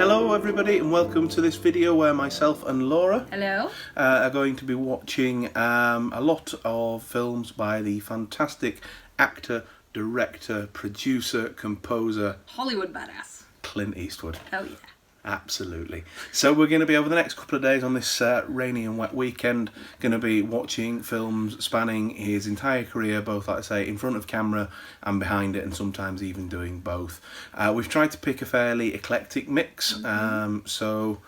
Hello everybody and welcome to this video where myself and Laura Hello. Are going to be watching a lot of films by the fantastic actor, director, producer, composer Hollywood badass. Clint Eastwood. Oh yeah. Absolutely. So we're going to be over the next couple of days on this rainy and wet weekend going to be watching films spanning his entire career, both, like I say, in front of camera and behind it, and sometimes even doing both. We've tried to pick a fairly eclectic mix, so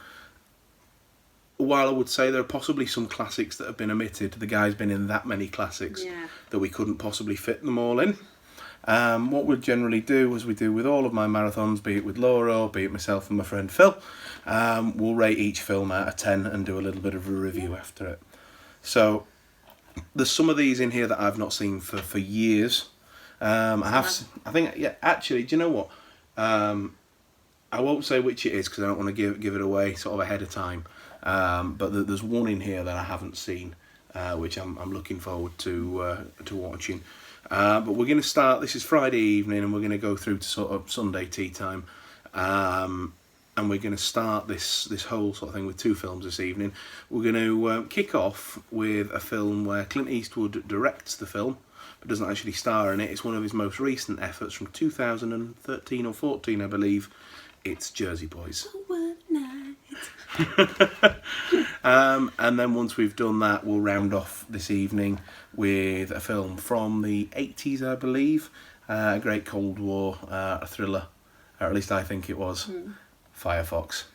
while I would say there are possibly some classics that have been omitted, the guy's been in that many classics that we couldn't possibly fit them all in. What we'll generally do, as we do with all of my marathons, be it with Laura or be it myself and my friend Phil, we'll rate each film out of 10 and do a little bit of a review after it. So there's some of these in here that I've not seen for years. I think, actually, do you know what? I won't say which it is because I don't want to give it away sort of ahead of time. But there's one in here that I haven't seen, which I'm looking forward to watching. But we're going to start, this is Friday evening, and we're going to go through to sort of Sunday tea time. And we're going to start this whole sort of thing with two films this evening. We're going to kick off with a film where Clint Eastwood directs the film, but doesn't actually star in it. It's one of his most recent efforts from 2013 or 14, I believe. It's Jersey Boys. And then once we've done that, we'll round off this evening with a film from the 80s, I believe, a great Cold War, a thriller, or at least I think it was, Firefox.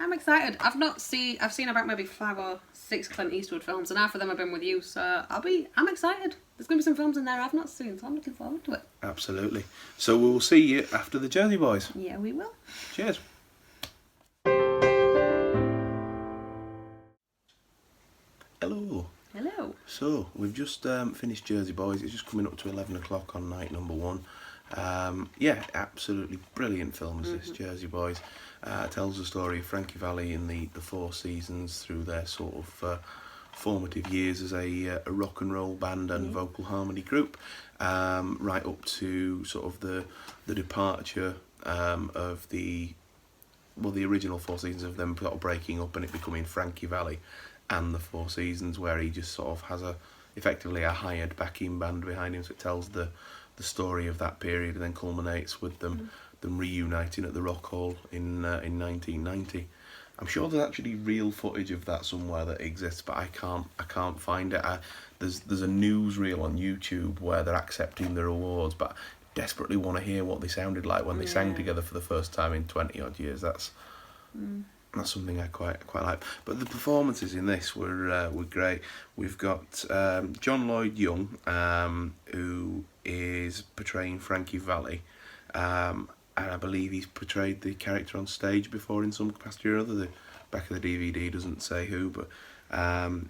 I'm excited. I've seen about maybe 5 or 6 Clint Eastwood films, and half of them have been with you, so I'm excited. There's going to be some films in there I've not seen, so I'm looking forward to it. Absolutely. So we'll see you after the Jersey Boys. Yeah, we will. Cheers. Hello. Hello. So, we've just finished Jersey Boys. It's just coming up to 11 o'clock on night number 1. Yeah, absolutely brilliant film is this, Jersey Boys. Tells the story of Frankie Valli in the Four Seasons through their sort of formative years as a rock and roll band and vocal harmony group, right up to sort of the departure of the original Four Seasons, of them sort of breaking up and it becoming Frankie Valli and the Four Seasons, where he just sort of has effectively a hired backing band behind him. So it tells the story of that period and then culminates with them reuniting at the Rock Hall in 1990. I'm sure there's actually real footage of that somewhere that exists, but I can't find it. There's a newsreel on YouTube where they're accepting their awards, but I desperately want to hear what they sounded like when they sang together for the first time in 20 odd years. That's something I quite like. But the performances in this were great. We've got John Lloyd Young, who is portraying Frankie Valli, and I believe he's portrayed the character on stage before in some capacity or other. The back of the DVD doesn't say who, but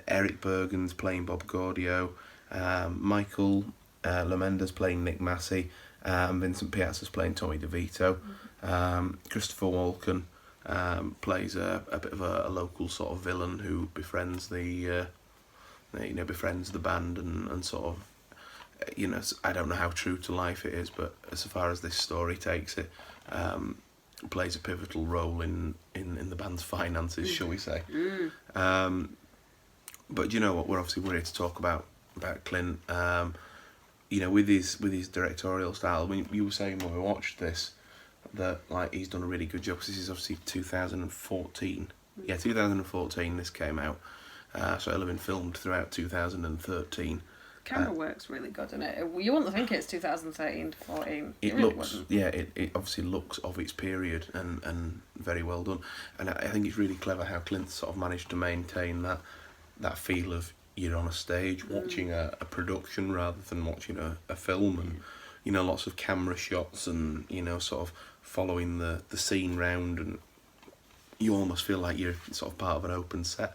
Eric Bergen's playing Bob Gaudio, Michael Lemender's playing Nick Massey, Vincent Piazza's playing Tommy DeVito, Christopher Walken plays a bit of a local sort of villain who befriends the band and sort of, I don't know how true to life it is, but as far as this story takes it, plays a pivotal role in the band's finances, shall we say. But you know what, we're here to talk about Clint. With his directorial style. You were saying when we watched this that like he's done a really good job, because this is obviously 2014. 2014 this came out, so it'll have been filmed throughout 2013. Camera work's really good, isn't it? You wouldn't think it's 2013 to 14. It really looks, it obviously looks of its period and very well done. And I think it's really clever how Clint sort of managed to maintain that feel of you're on a stage watching a production rather than watching a film, and lots of camera shots and sort of following the scene round, and you almost feel like you're sort of part of an open set.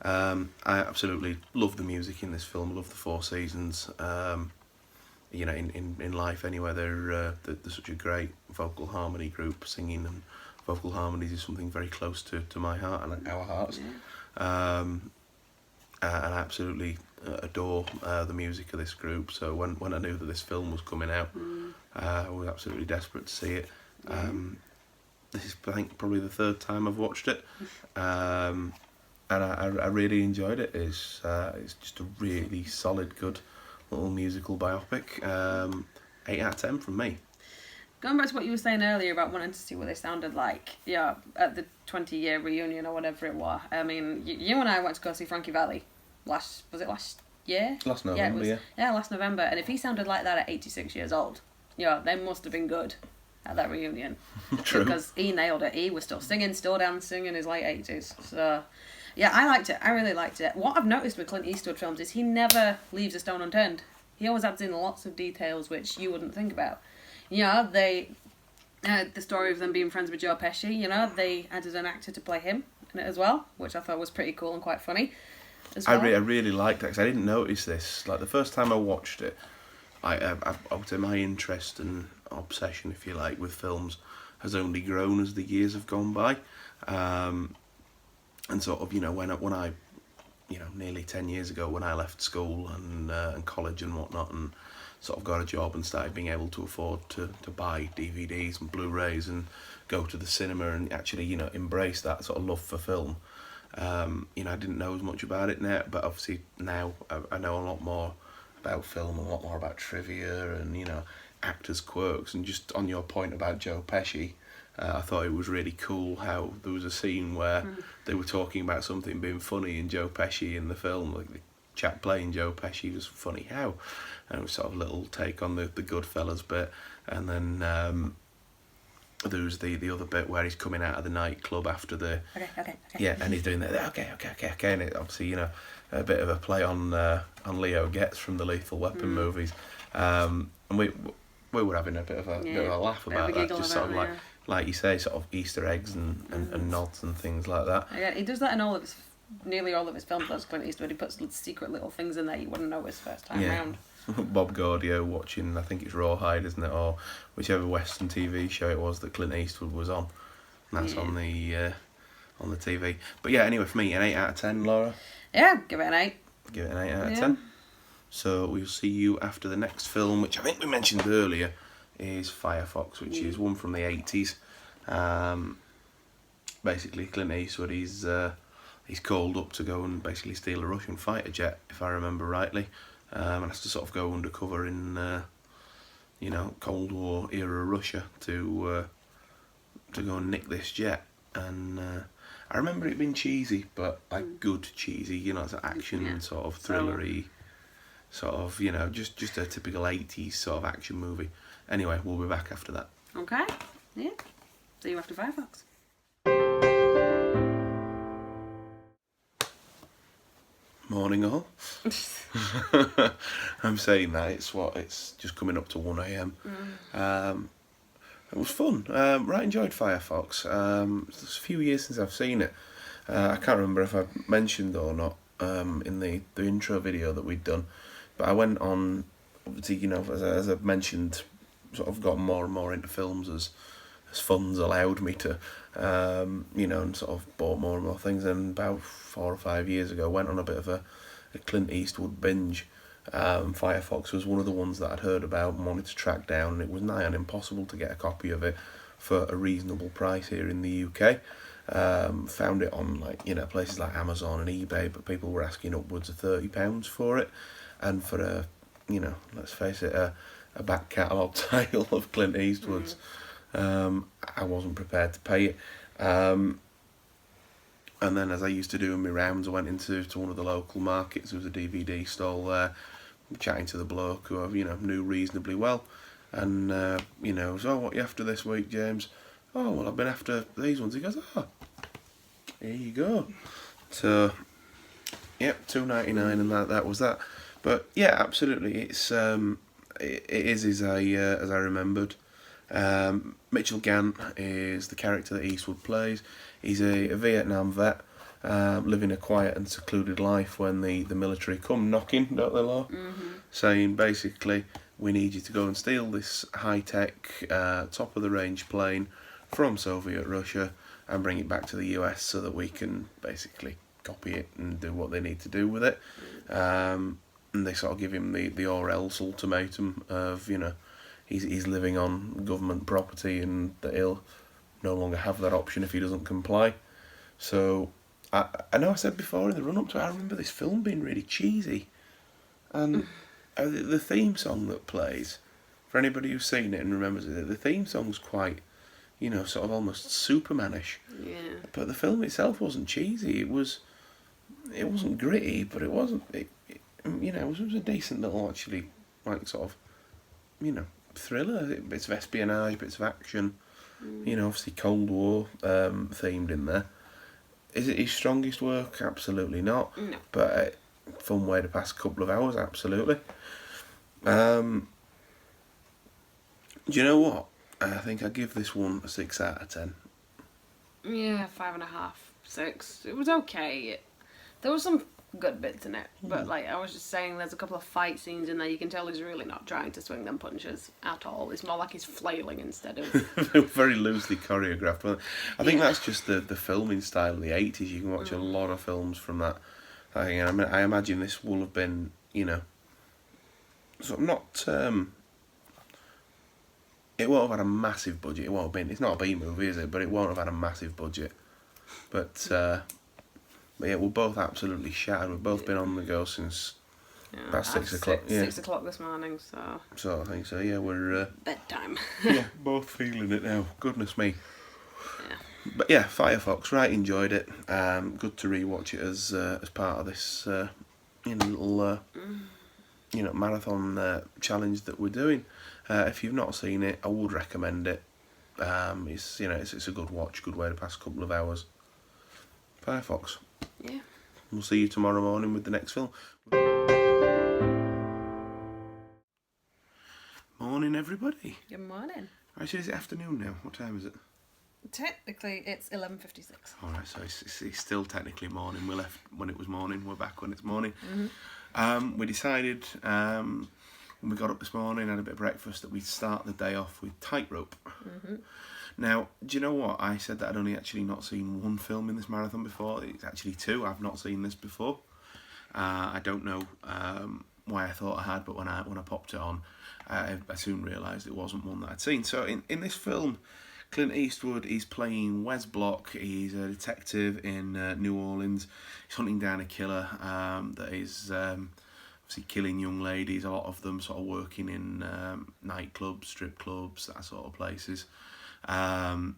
I absolutely love the music in this film. I love the Four Seasons. In life anyway, they're such a great vocal harmony group. Singing and vocal harmonies is something very close to my heart and our hearts. And I absolutely adore the music of this group. So when I knew that this film was coming out, I was absolutely desperate to see it. this is, I think, probably the third time I've watched it, and I really enjoyed it. It's just a really solid, good little musical biopic. 8 out of 10 from me. Going back to what you were saying earlier about wanting to see what they sounded like, at the 20-year reunion or whatever it was. I mean, you and I went to go see Frankie Valli last year? Last November, Yeah, last November. And if he sounded like that at 86 years old, they must have been good at that reunion. True. Because he nailed it. He was still singing, still dancing in his late 80s. So, yeah, I liked it. I really liked it. What I've noticed with Clint Eastwood films is he never leaves a stone unturned. He always adds in lots of details which you wouldn't think about. The story of them being friends with Joe Pesci, they added an actor to play him in it as well, which I thought was pretty cool and quite funny as well. I really liked it, because I didn't notice this. Like, the first time I watched it, I would say my interest and obsession, if you like, with films has only grown as the years have gone by. And sort of, when I nearly 10 years ago, when I left school and college and whatnot, and sort of got a job and started being able to afford to buy DVDs and Blu-rays and go to the cinema and actually, embrace that sort of love for film. I didn't know as much about it now, but obviously now I know a lot more about film, a lot more about trivia and, actors' quirks. And just on your point about Joe Pesci, I thought it was really cool how there was a scene where they were talking about something being funny, and Joe Pesci in the film, like the chap playing Joe Pesci, was funny how, and it was sort of a little take on the Goodfellas bit. And then there was the other bit where he's coming out of the nightclub after the Okay. yeah, and he's doing that okay, and it obviously, a bit of a play on Leo Getz from the Lethal Weapon movies, and we were having a bit of a laugh about that, just sort of like you say, sort of Easter eggs and nods and things like that. Yeah, he does that in nearly all of his films. That's Clint Eastwood. He puts secret little things in there you wouldn't notice first time round. Bob Gaudio watching, I think it's Rawhide, isn't it, or whichever Western TV show it was that Clint Eastwood was on. And that's on the TV. But yeah, anyway, for me, an 8 out of 10, Laura. Yeah, give it an 8. Give it an 8 out of 10. So we'll see you after the next film, which I think we mentioned earlier, is Firefox, which is one from the 80s. Basically, Clint Eastwood, he's called up to go and basically steal a Russian fighter jet, if I remember rightly, and has to sort of go undercover in, Cold War era Russia to go and nick this jet. And I remember it being cheesy, but like good cheesy, it's an action sort of thrillery, sort of, just a typical 80s sort of action movie. Anyway, we'll be back after that. Okay, yeah. See you after Firefox. Morning all. I'm saying that, it's just coming up to 1 a.m. It was fun. Right, enjoyed Firefox. It's a few years since I've seen it. I can't remember if I mentioned or not in the intro video that we'd done, but I went on, obviously, as I've mentioned, sort of got more and more into films as funds allowed me to, and sort of bought more and more things. And about 4 or 5 years ago, went on a bit of a Clint Eastwood binge. Firefox was one of the ones that I'd heard about and wanted to track down, and it was nigh on impossible to get a copy of it for a reasonable price here in the UK. Found it on places like Amazon and eBay, but people were asking upwards of £30 for it, and for a let's face it, a back catalogue title of Clint Eastwood's, I wasn't prepared to pay it. And then, as I used to do in my rounds, I went into one of the local markets. There was a DVD stall there, chatting to the bloke who I knew reasonably well, and so, what are you after this week, James? Oh, well, I've been after these ones. He goes, oh, here you go. So, yep, $2.99, and that was that. But yeah, absolutely, it is as I remembered. Mitchell Gant is the character that Eastwood plays. He's a Vietnam vet, living a quiet and secluded life when the military come knocking, don't they, Law? Saying basically, we need you to go and steal this high-tech, top-of-the-range plane from Soviet Russia and bring it back to the US so that we can basically copy it and do what they need to do with it. And they sort of give him the or else ultimatum of, he's living on government property and that he'll no longer have that option if he doesn't comply. So I know I said before in the run-up to it, I remember this film being really cheesy. And the theme song that plays, for anybody who's seen it and remembers it, the theme song's quite, sort of almost Supermanish. Yeah. But the film itself wasn't cheesy. It wasn't gritty, but it wasn't. It was a decent little, actually, like sort of, thriller. Bits of espionage, bits of action. Obviously Cold War themed in there. Is it his strongest work? Absolutely not. No. But fun way to pass a couple of hours, absolutely. Do you know what? I think I give this one a 6 out of 10. Yeah, 5.5, 6. It was okay. There was some good bits in it, but like I was just saying, there's a couple of fight scenes in there. You can tell he's really not trying to swing them punches at all. It's more like he's flailing instead of... Very loosely choreographed. But I think that's just the filming style of the 80s. You can watch a lot of films from that. I imagine this will have been, sort of not... it won't have had a massive budget. It won't have been... It's not a B movie, is it? But it won't have had a massive budget. But yeah, we're both absolutely shattered. We've both been on the go since about 6 o'clock. 6 o'clock this morning, so... So I think so, yeah, we're... bedtime. yeah, both feeling it now. Goodness me. Yeah. But yeah, Firefox, right, enjoyed it. Good to rewatch it as part of this little marathon challenge that we're doing. If you've not seen it, I would recommend it. It's a good watch, good way to pass a couple of hours. Firefox. Yeah. We'll see you tomorrow morning with the next film. Morning, everybody. Good morning. Actually, is it afternoon now? What time is it? Technically, it's 11:56. All right, so it's still technically morning. We left when it was morning. We're back when it's morning. We decided when we got up this morning, had a bit of breakfast, that we'd start the day off with Tightrope. Now, do you know what? I said that I'd only actually not seen one film in this marathon before. It's actually two. I've not seen this before. I don't know why I thought I had, but when I popped it on, I soon realised it wasn't one that I'd seen. So in this film, Clint Eastwood is playing Wes Block. He's a detective in New Orleans. He's hunting down a killer that is obviously killing young ladies, a lot of them sort of working in nightclubs, strip clubs, that sort of places. And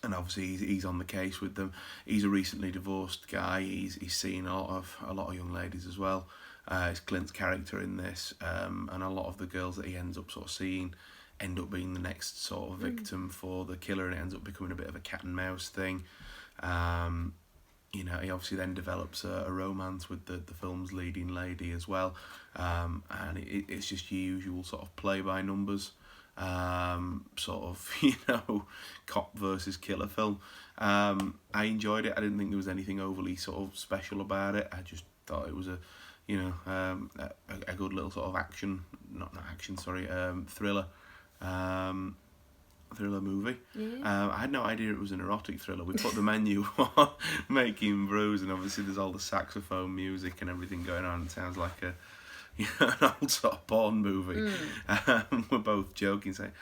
obviously he's on the case with them. He's a recently divorced guy. He's seen a lot of young ladies as well. It's Clint's character in this, and a lot of the girls that he ends up sort of seeing end up being the next sort of victim for the killer, and it ends up becoming a bit of a cat and mouse thing. He obviously then develops a romance with the film's leading lady as well, and it's just your usual sort of play by numbers sort of cop versus killer film. I enjoyed it. I didn't think there was anything overly sort of special about it. I just thought it was a good little sort of thriller movie. I had no idea it was an erotic thriller. We put the menu on, Making Brews, and obviously there's all the saxophone music and everything going on. It sounds like an old sort of porn movie. We're both joking, saying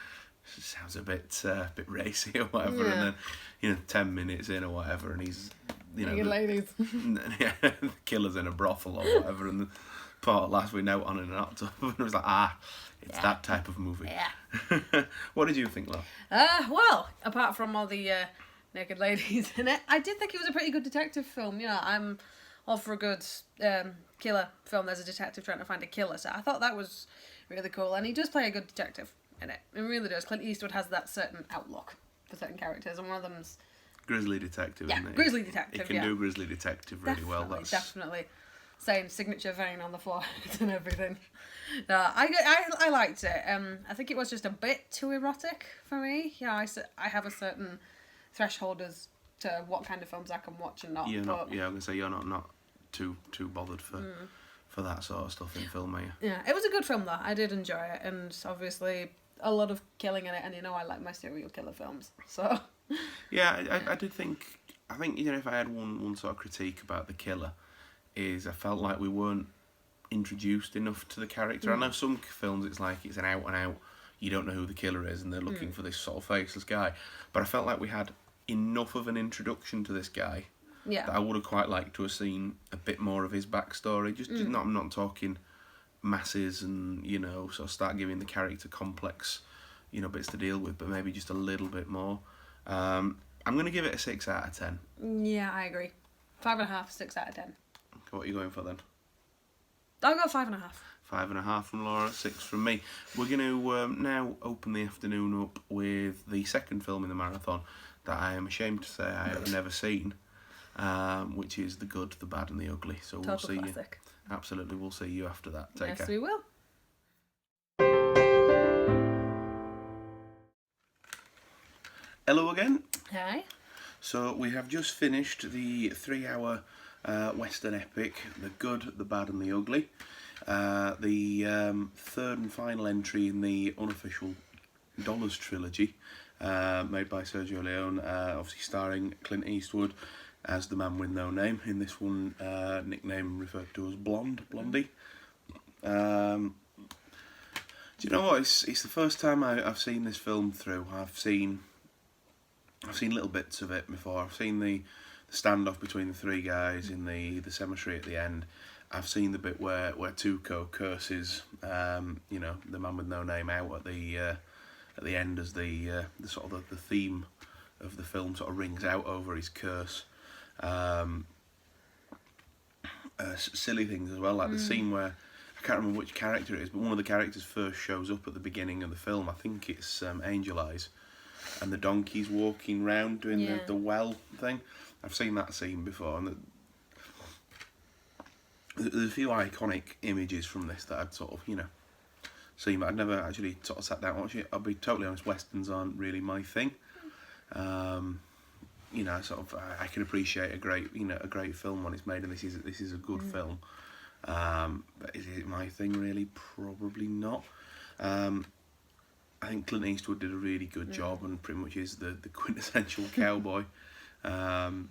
it sounds a bit racy or whatever, and then 10 minutes in or whatever, and he's ladies. The killer's in a brothel or whatever, and the part last we note on in an hot tub, and it was like it's that type of movie. Yeah. What did you think, Lo? Well, apart from all the naked ladies in it, I did think it was a pretty good detective film. I'm all for a good killer film. There's a detective trying to find a killer, so I thought that was really cool. And he does play a good detective in it. It really does. Clint Eastwood has that certain outlook for certain characters, and one of them's grizzly detective. Yeah, isn't it? grizzly detective. He can do grizzly detective really well. That's definitely. Same signature vein on the forehead and everything. No, I liked it. I think it was just a bit too erotic for me. I have a certain threshold as to what kind of films I can watch and not. I'm gonna say you're not too bothered for that sort of stuff in film, are you? Yeah, it was a good film though. I did enjoy it, and obviously a lot of killing in it. And I like my serial killer films, so. Yeah, I did think. I think if I had one sort of critique about the killer, is I felt like we weren't introduced enough to the character. I know some films it's like it's an out and out, you don't know who the killer is, and they're looking for this sort of faceless guy. But I felt like we had enough of an introduction to this guy that I would have quite liked to have seen a bit more of his backstory. Just not, I'm not talking masses and, you know, sort of start giving the character complex, you know, bits to deal with, but maybe just a little bit more. I'm going to give it a 6 out of 10. Yeah, I agree. 5.5, 6 out of 10. What are you going for then? I'll go 5.5. 5.5 from Laura, 6 from me. We're going to now open the afternoon up with the second film in the marathon that I am ashamed to say I have never seen, which is The Good, the Bad and the Ugly. So we'll see classic. you. Absolutely, we'll see you after that. Take care. Yes, we will. Hello again. Hi. So we have just finished the 3-hour Western epic, The Good, the Bad and the Ugly. The third and final entry in the unofficial Dollars trilogy, made by Sergio Leone, obviously starring Clint Eastwood as the man with no name. In this one, nickname referred to as Blondie. Do you know what? It's the first time I've seen this film through. I've seen little bits of it before. I've seen the standoff between the three guys in the cemetery at the end. I've seen the bit where Tuco curses, you know, the man with no name out at the end as the sort of the theme of the film sort of rings out over his curse. Silly things as well, like the scene where I can't remember which character it is, but one of the characters first shows up at the beginning of the film. I think it's Angel Eyes, and the donkey's walking round doing the well thing. I've seen that scene before, and there's a few iconic images from this that I'd sort of, you know, seen, but I'd never actually sort of sat down and watched it. I'll be totally honest, westerns aren't really my thing. You know, sort of, I can appreciate a great film when it's made, and this is a good film. But is it my thing really? Probably not. I think Clint Eastwood did a really good job, and pretty much is the quintessential cowboy. And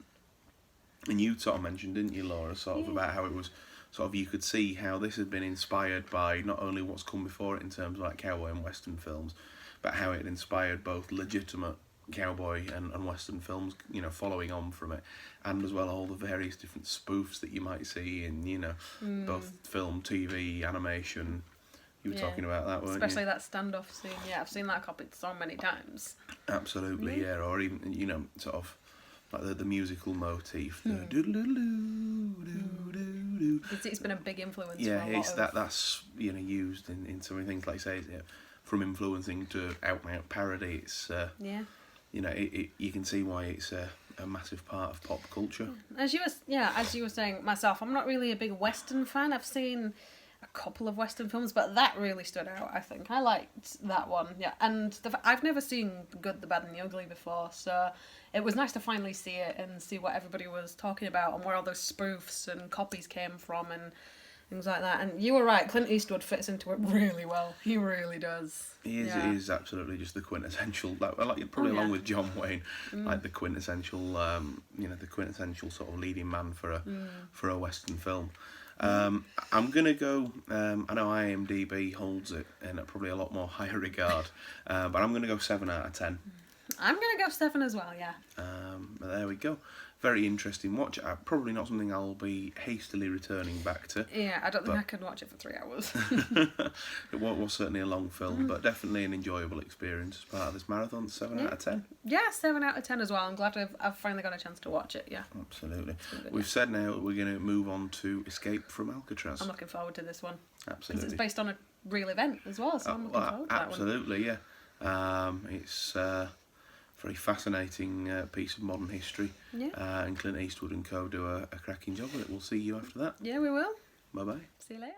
you sort of mentioned, didn't you, Laura, sort of about how it was sort of, you could see how this had been inspired by not only what's come before it in terms of like cowboy and western films, but how it had inspired both legitimate cowboy and western films, you know, following on from it, and as well all the various different spoofs that you might see in, you know, both film, TV, animation. You were talking about that, weren't Especially you? that standoff scene. Yeah, I've seen that copied so many times. Absolutely, yeah. Or even, you know, sort of like the musical motif. The It's been a big influence. yeah, for a lot it's of... that's you know, used in so many things, like say, from influencing to out and out parody. It's you know, you can see why it's a massive part of pop culture. As you were saying, myself, I'm not really a big Western fan. I've seen a couple of Western films, but that really stood out, I think. I liked that one, yeah. And I've never seen The Good, the Bad and the Ugly before, so it was nice to finally see it and see what everybody was talking about and where all those spoofs and copies came from and things like that. And you were right, Clint Eastwood fits into it really well. He really does. He is absolutely just the quintessential, probably along with John Wayne, like the quintessential, you know, the quintessential sort of leading man for a Western film. I'm gonna go. I know IMDb holds it in probably a lot more higher regard, but I'm gonna go 7 out of 10. I'm gonna go 7 as well. Yeah. But there we go. Very interesting watch. Probably not something I'll be hastily returning back to. Yeah, I don't think I could watch it for 3 hours. It was certainly a long film, but definitely an enjoyable experience as part of this marathon. 7 out of 10. Yeah, 7 out of 10 as well. I'm glad I've finally got a chance to watch it. Yeah. Absolutely. We've said now we're going to move on to Escape from Alcatraz. I'm looking forward to this one. Absolutely. Because it's based on a real event as well, so I'm looking forward to that one. Absolutely, yeah. It's very fascinating piece of modern history. Yeah. And Clint Eastwood and co do a cracking job with it. We'll see you after that. Yeah, we will. Bye-bye. See you later.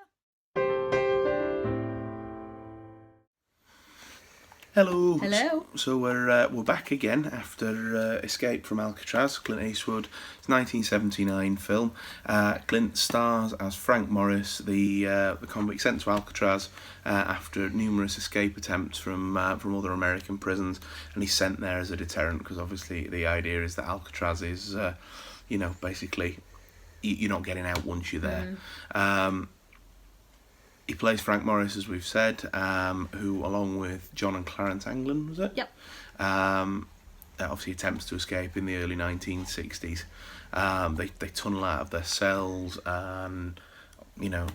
Hello. Hello. So we're back again after Escape from Alcatraz, Clint Eastwood. It's a 1979 film. Clint stars as Frank Morris, the convict sent to Alcatraz after numerous escape attempts from other American prisons, and he's sent there as a deterrent because obviously the idea is that Alcatraz is, you know, basically you're not getting out once you're there. He plays Frank Morris, as we've said, who, along with John and Clarence Anglin, was it? Yep. Obviously attempts to escape in the early 1960s. They tunnel out of their cells and,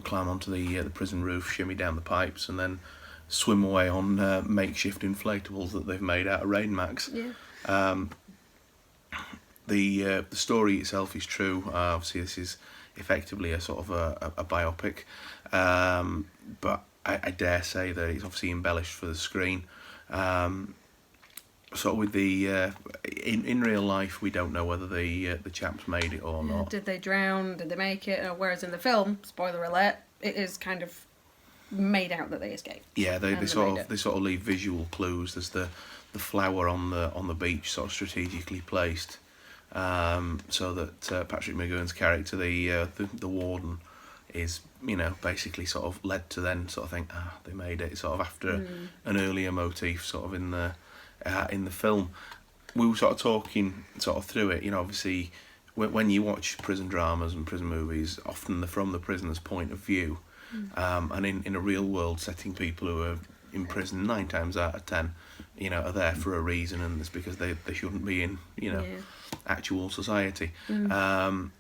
climb onto the prison roof, shimmy down the pipes, and then swim away on makeshift inflatables that they've made out of rain mats. Yeah. The story itself is true. Obviously, this is effectively a sort of a biopic, but I dare say that it's obviously embellished for the screen. Sort of with the in real life, we don't know whether the chaps made it or not. Did they drown? Did they make it? Whereas in the film, spoiler alert, it is kind of made out that they escaped. Yeah, they sort of leave visual clues. There's the flower on the beach, sort of strategically placed, so that Patrick McGowan's character, the warden, is basically sort of led to then sort of think, they made it, sort of after an earlier motif sort of in the film. We were sort of talking sort of through it. Obviously, when you watch prison dramas and prison movies, often they're from the prisoner's point of view. And in a real world setting, people who are in prison 9 times out of 10, are there for a reason, and it's because they shouldn't be in actual society. But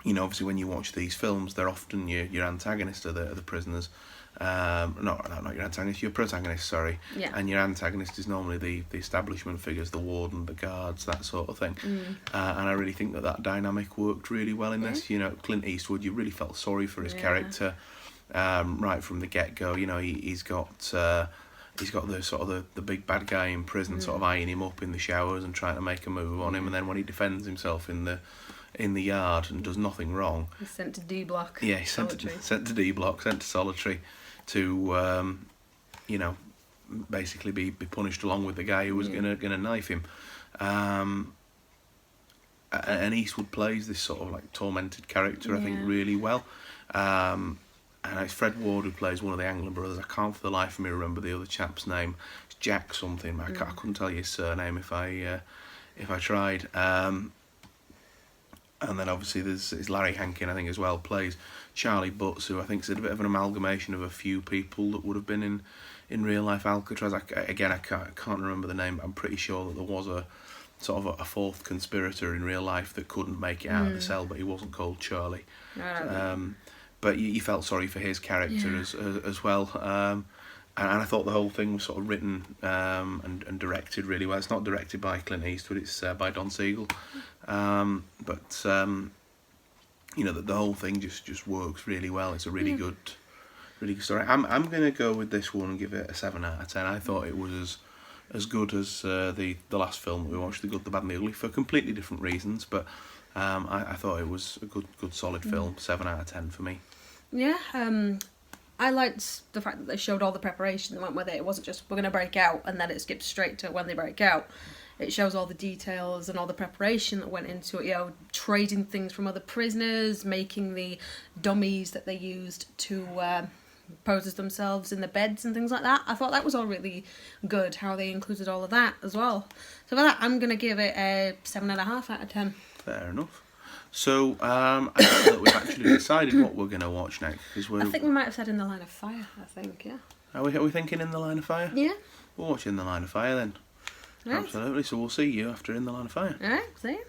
obviously when you watch these films, they're often your antagonist are the prisoners. Not your antagonist, your protagonist, sorry. Yeah. And your antagonist is normally the establishment figures, the warden, the guards, that sort of thing. And I really think that dynamic worked really well in this. Clint Eastwood, you really felt sorry for his character right from the get-go. He's got the sort of the big bad guy in prison sort of eyeing him up in the showers and trying to make a move on him, and then when he defends himself in the yard and does nothing wrong, he's sent to D block. Yeah, he's sent to D block, sent to solitary, to basically be punished along with the guy who was gonna knife him. And Eastwood plays this sort of like tormented character, I think, really well. And it's Fred Ward who plays one of the Anglin brothers. I can't for the life of me remember the other chap's name. It's Jack something. I couldn't tell you his surname if I tried. And then obviously there's Larry Hankin, I think, as well, plays Charlie Butts, who I think is a bit of an amalgamation of a few people that would have been in real life Alcatraz. I can't remember the name, but I'm pretty sure that there was a sort of a fourth conspirator in real life that couldn't make it out of the cell, but he wasn't called Charlie. But you felt sorry for his character as well. And I thought the whole thing was sort of written and directed really well. It's not directed by Clint Eastwood, it's by Don Siegel. But the whole thing just works really well. It's a really good story. I'm going to go with this one and give it a 7 out of 10. I thought it was as good as the last film that we watched, The Good, the Bad and the Ugly, for completely different reasons. But I thought it was a good solid film. 7 out of 10 for me. Yeah. I liked the fact that they showed all the preparation that went with it. It wasn't just, we're going to break out, and then it skips straight to when they break out. It shows all the details and all the preparation that went into it, trading things from other prisoners, making the dummies that they used to pose as themselves in the beds and things like that. I thought that was all really good, how they included all of that as well. So for that, I'm going to give it a 7.5 out of 10. Fair enough. So, I think that we've actually decided what we're going to watch next. I think we might have said In the Line of Fire, yeah. Are we thinking In the Line of Fire? Yeah. We'll watch In the Line of Fire then. Right. Absolutely, so we'll see you after In the Line of Fire. Alright, see you.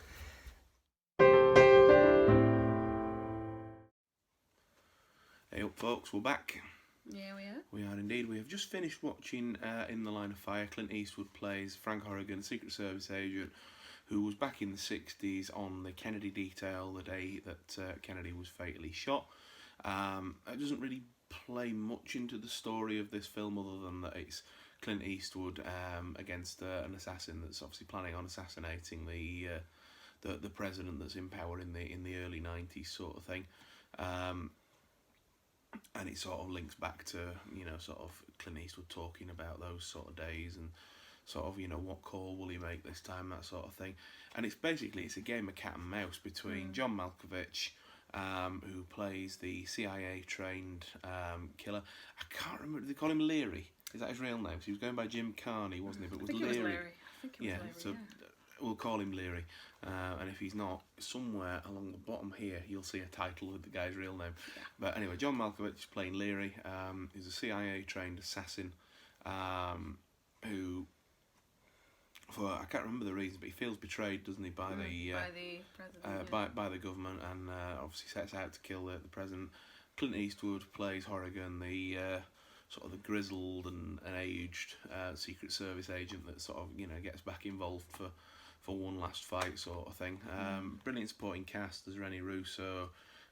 Hey up folks, we're back. Yeah, we are. We are indeed. We have just finished watching In the Line of Fire. Clint Eastwood plays Frank Horrigan, Secret Service agent, who was back in the 60s on the Kennedy detail the day that Kennedy was fatally shot. It doesn't really play much into the story of this film other than that it's Clint Eastwood against an assassin that's obviously planning on assassinating the president that's in power in the early 90s sort of thing. And it sort of links back to, sort of Clint Eastwood talking about those sort of days and sort of, what call will he make this time, that sort of thing. And it's a game of cat and mouse between John Malkovich, who plays the CIA-trained killer. I can't remember, did they call him Leary? Is that his real name? So he was going by Jim Carney, wasn't he? But I think it was Leary. Yeah, so we'll call him Leary. And if he's not, somewhere along the bottom here, you'll see a title with the guy's real name. Yeah. But anyway, John Malkovich playing Leary. He's a CIA-trained assassin who, I can't remember the reason, but he feels betrayed, doesn't he, by the president, by the government, and obviously sets out to kill the president. Clint Eastwood plays Horrigan, the sort of the grizzled and aged Secret Service agent that sort of gets back involved for one last fight sort of thing. Brilliant supporting cast. There's Rennie Russo.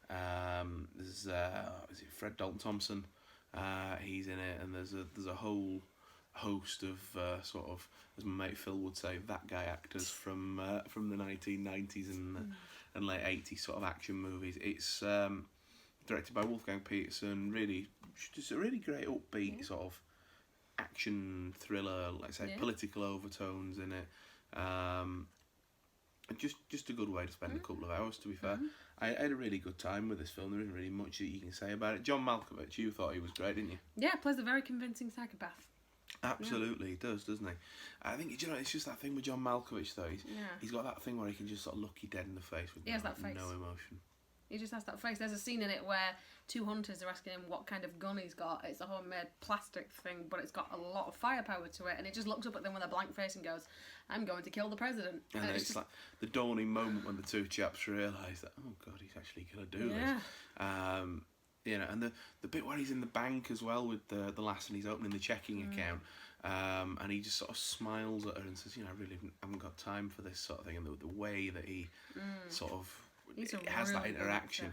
There's is it Fred Dalton Thompson? He's in it, and there's a whole host of sort of, as my mate Phil would say, that guy actors from the 1990s and late 80s sort of action movies. It's directed by Wolfgang Peterson. Really, just a really great upbeat sort of action thriller, like I say, political overtones in it. Just a good way to spend a couple of hours, to be fair. I had a really good time with this film. There isn't really much that you can say about it. John Malkovich, you thought he was great, didn't you? Yeah, plays a very convincing psychopath. Absolutely, he does, doesn't he? I think, it's just that thing with John Malkovich, though. He's got that thing where he can just sort of look you dead in the face with no emotion. He just has that face. There's a scene in it where two hunters are asking him what kind of gun he's got. It's a homemade plastic thing, but it's got a lot of firepower to it. And he just looks up at them with a blank face and goes, "I'm going to kill the president." And it's like the dawning moment when the two chaps realise that, oh God, he's actually going to do this. And the bit where he's in the bank as well with the lass and he's opening the checking account, and he just sort of smiles at her and says, I really haven't got time for this sort of thing. And the way that he sort of has that interaction.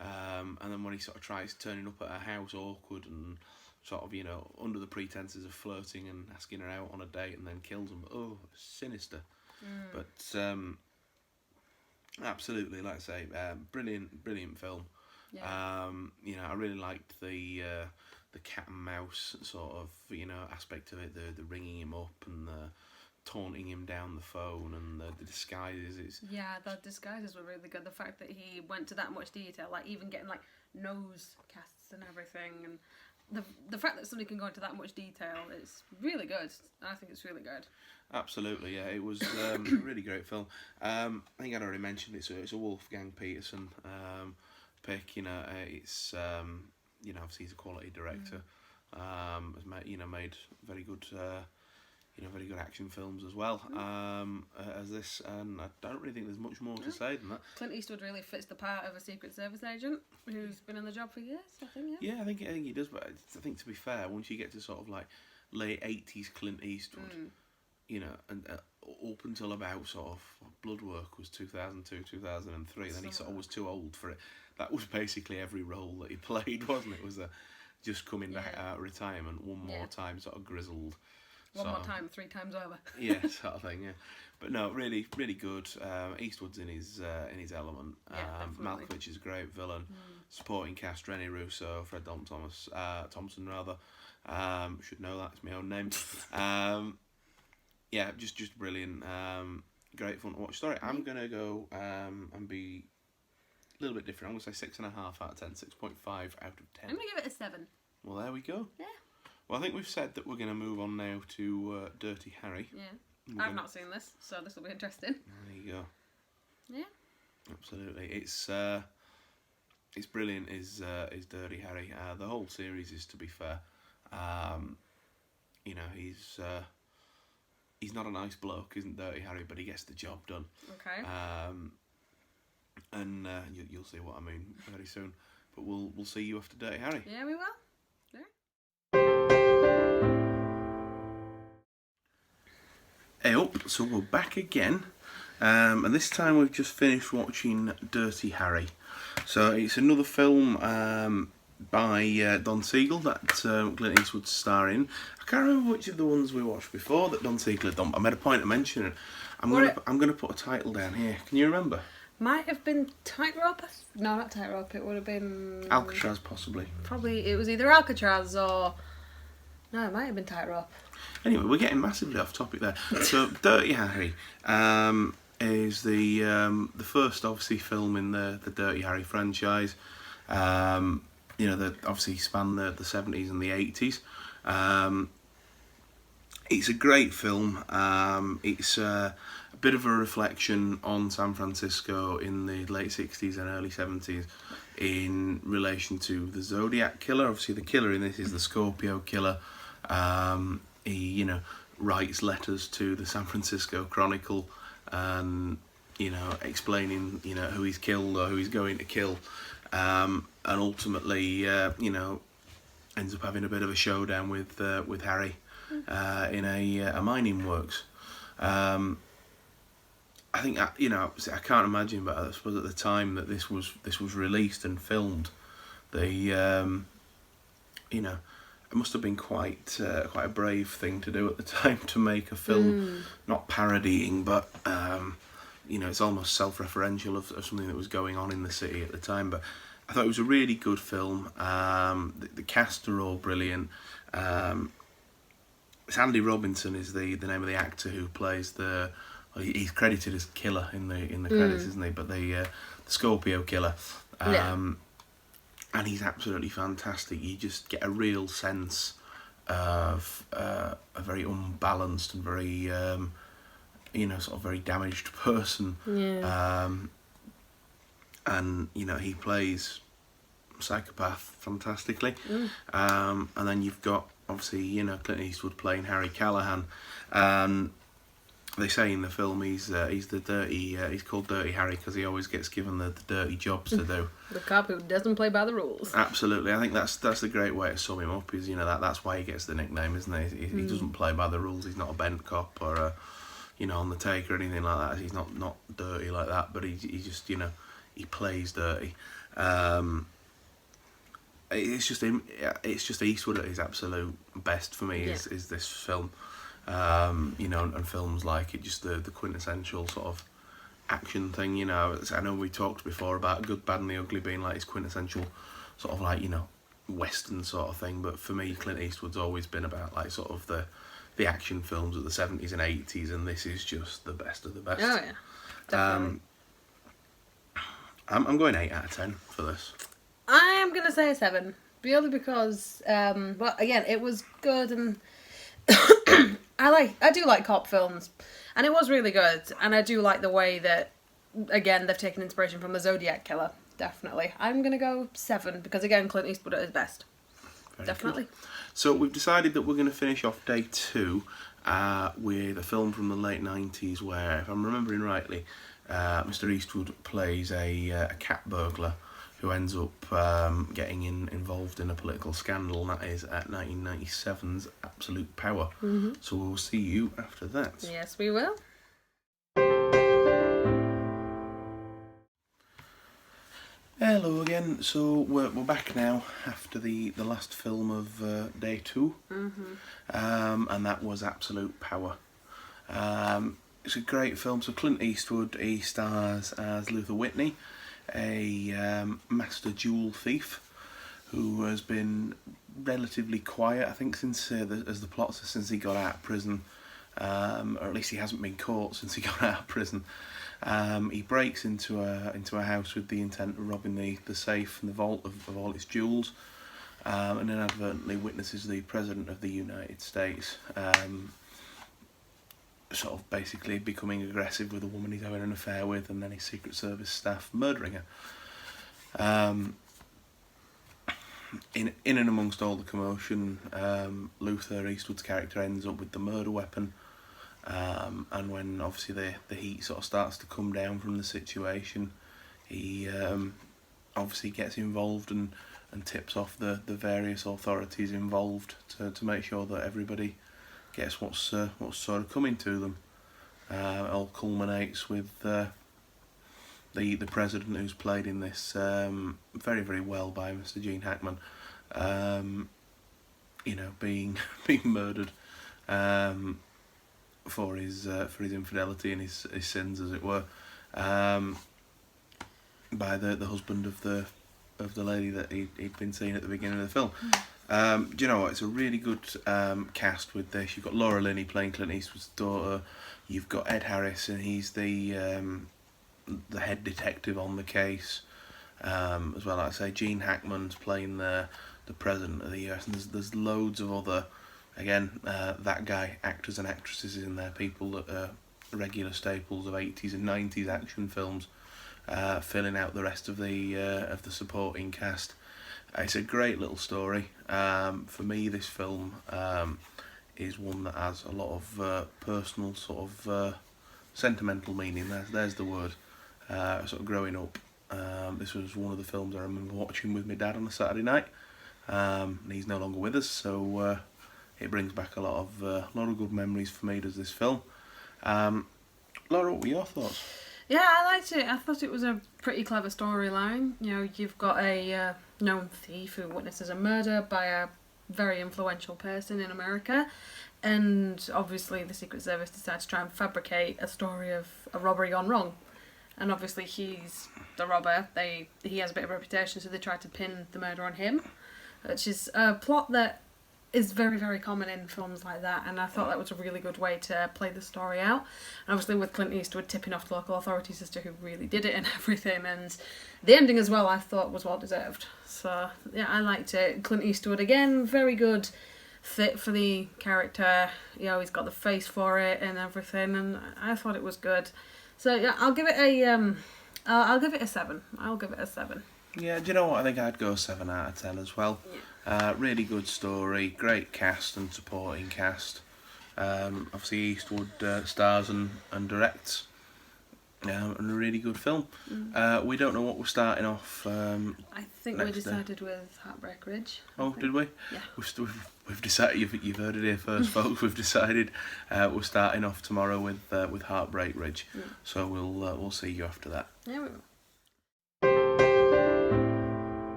And then when he sort of tries turning up at her house awkward and sort of, under the pretenses of flirting and asking her out on a date and then kills him. Oh, sinister. But absolutely, like I say, brilliant film. Yeah. I really liked the cat and mouse sort of aspect of it, the ringing him up and the taunting him down the phone and the disguises. The disguises were really good. The fact that he went to that much detail, like even getting like nose casts and everything, and the fact that somebody can go into that much detail is really good. I think it's really good. Absolutely, yeah. It was a really great film. I think I'd already mentioned it. So it's a Wolfgang Peterson pick. It's obviously he's a quality director. Has made very good. Very good action films as well as this, and I don't really think there's much more to say than that. Clint Eastwood really fits the part of a Secret Service agent who's been in the job for years, I think. I think he does, but I think, to be fair, once you get to sort of like late 80s Clint Eastwood, and up until about sort of Bloodwork was 2002, 2003, then he sort of was too old for it. That was basically every role that he played, wasn't it? Was just coming back out of retirement one more time, sort of grizzled. One more time, 3 times over. Yeah, sort of thing. Yeah, but no, really, really good. Eastwood's in his element. Malkovich is a great villain. Supporting cast: Rennie Russo, Fred Dalton Thompson rather. Should know that, it's my own name. Just brilliant. Great fun to watch. Sorry, I'm gonna go and be a little bit different. I'm gonna say 6.5 out of 10, 6.5 out of 10. I'm gonna give it a 7. Well, there we go. Yeah. Well, I think we've said that we're going to move on now to Dirty Harry. Yeah. I've not seen this, so this will be interesting. There you go. Yeah. Absolutely. It's brilliant, is Dirty Harry. The whole series is, to be fair. He's not a nice bloke, isn't Dirty Harry, but he gets the job done. Okay. You'll see what I mean very soon. But we'll see you after Dirty Harry. Yeah, we will. Yeah. Hey up, so we're back again, and this time we've just finished watching Dirty Harry. So it's another film by Don Siegel that Clint Eastwood's star in. I can't remember which of the ones we watched before that Don Siegel had done, but I made a point of mentioning it. I'm gonna put a title down here. Can you remember? Might have been Tightrope. No, not Tightrope. It would have been Alcatraz, possibly. Probably it was either Alcatraz or no, it might have been Tightrope. Anyway, we're getting massively off topic there. So, Dirty Harry is the first, obviously, film in the Dirty Harry franchise. That obviously spanned the 70s and the 80s. It's a great film. It's a bit of a reflection on San Francisco in the late 60s and early 70s in relation to the Zodiac Killer. Obviously, the killer in this is the Scorpio Killer. He, writes letters to the San Francisco Chronicle and, explaining, who he's killed or who he's going to kill. And ultimately, ends up having a bit of a showdown with Harry in a mining works. I think I can't imagine, but I suppose at the time that this was released and filmed, it must have been quite a brave thing to do at the time to make a film, not parodying, but it's almost self-referential of something that was going on in the city at the time. But I thought it was a really good film. The cast are all brilliant. Sandy Robinson is the name of the actor who plays he's credited as killer in the credits, isn't he? But the Scorpio Killer. And he's absolutely fantastic. You just get a real sense of a very unbalanced and very, sort of very damaged person. Yeah. And, he plays psychopath fantastically. And then you've got, obviously, Clint Eastwood playing Harry Callahan. They say in the film he's the dirty. He's called Dirty Harry because he always gets given the dirty jobs to do. The cop who doesn't play by the rules. Absolutely, I think that's a great way to sum him up. Is that's why he gets the nickname, isn't he? He doesn't play by the rules. He's not a bent cop or a, on the take or anything like that. He's not dirty like that. But he just he plays dirty. It's just him. It's just Eastwood at his absolute best for me. Is this film. And films like it, just the quintessential sort of action thing, I know we talked before about Good, Bad and the Ugly being like his quintessential sort of like, Western sort of thing, but for me, Clint Eastwood's always been about like sort of the action films of the 70s and 80s, and this is just the best of the best. Oh, yeah. Definitely. I'm going 8 out of 10 for this. I am going to say a 7, purely because, well, again, it was good and... I do like cop films, and it was really good, and I do like the way that, again, they've taken inspiration from the Zodiac Killer, definitely. I'm going to go 7, because again, Clint Eastwood at his best. Very definitely. Good. So we've decided that we're going to finish off day 2 with a film from the late 90s where, if I'm remembering rightly, Mr. Eastwood plays a cat burglar who ends up getting involved in a political scandal, and that is at 1997's Absolute Power. So we'll see you after that. Yes, we will. Hello again. So we're back now after the last film of day 2, and that was Absolute Power. It's a great film. So Clint Eastwood, he stars as Luther Whitney, a master jewel thief who has been relatively quiet, I think, since as the plot says, since he got out of prison, or at least he hasn't been caught since he got out of prison. He breaks into a house with the intent of robbing the safe and the vault of all its jewels, and inadvertently witnesses the President of the United States sort of basically becoming aggressive with a woman he's having an affair with, and then his Secret Service staff murdering her. In and amongst all the commotion, Luther Eastwood's character ends up with the murder weapon, and when obviously the heat sort of starts to come down from the situation, he obviously gets involved and tips off the various authorities involved to make sure that everybody gets what's sort of coming to them. It all culminates with the president, who's played in this very, very well by Mr. Gene Hackman, being murdered for his infidelity and his sins, as it were, by the husband of the lady that he'd been seeing at the beginning of the film. Do you know what? It's a really good cast with this. You've got Laura Linney playing Clint Eastwood's daughter. You've got Ed Harris, and he's the head detective on the case. As well, like I say, Gene Hackman's playing the president of the US, and there's loads of other again, that guy, actors and actresses in there, people that are regular staples of 80s and 90s action films, filling out the rest of the supporting cast. It's a great little story. For me, this film is one that has a lot of personal sort of sentimental meaning. There's the word. Sort of growing up, this was one of the films I remember watching with my dad on a Saturday night. And he's no longer with us, so it brings back a lot of good memories for me. Does this film? Laura, what were your thoughts? Yeah, I liked it. I thought it was a pretty clever storyline. You know, you've got a known thief who witnesses a murder by a very influential person in America, and obviously the Secret Service decides to try and fabricate a story of a robbery gone wrong. And obviously he's the robber. He has a bit of a reputation, so they try to pin the murder on him, which is a plot that is very, very common in films like that, and I thought that was a really good way to play the story out. And obviously with Clint Eastwood tipping off to local authorities as to who really did it and everything, and the ending as well I thought was well deserved. So yeah, I liked it. Clint Eastwood again, very good fit for the character. You know, he's got the face for it and everything, and I thought it was good. So yeah, I'll give it a I'll give it a 7. I'll give it a 7. Yeah, do you know what? I think I'd go 7 out of 10 as well. Yeah. Really good story, great cast and supporting cast. Obviously Eastwood stars and directs, and a really good film. We don't know what we're starting off. I think we decided with Heartbreak Ridge. Oh, did we? Yeah. We've decided. You've heard it here first, folks. We've decided we're starting off tomorrow with Heartbreak Ridge. So we'll see you after that. Yeah, we will.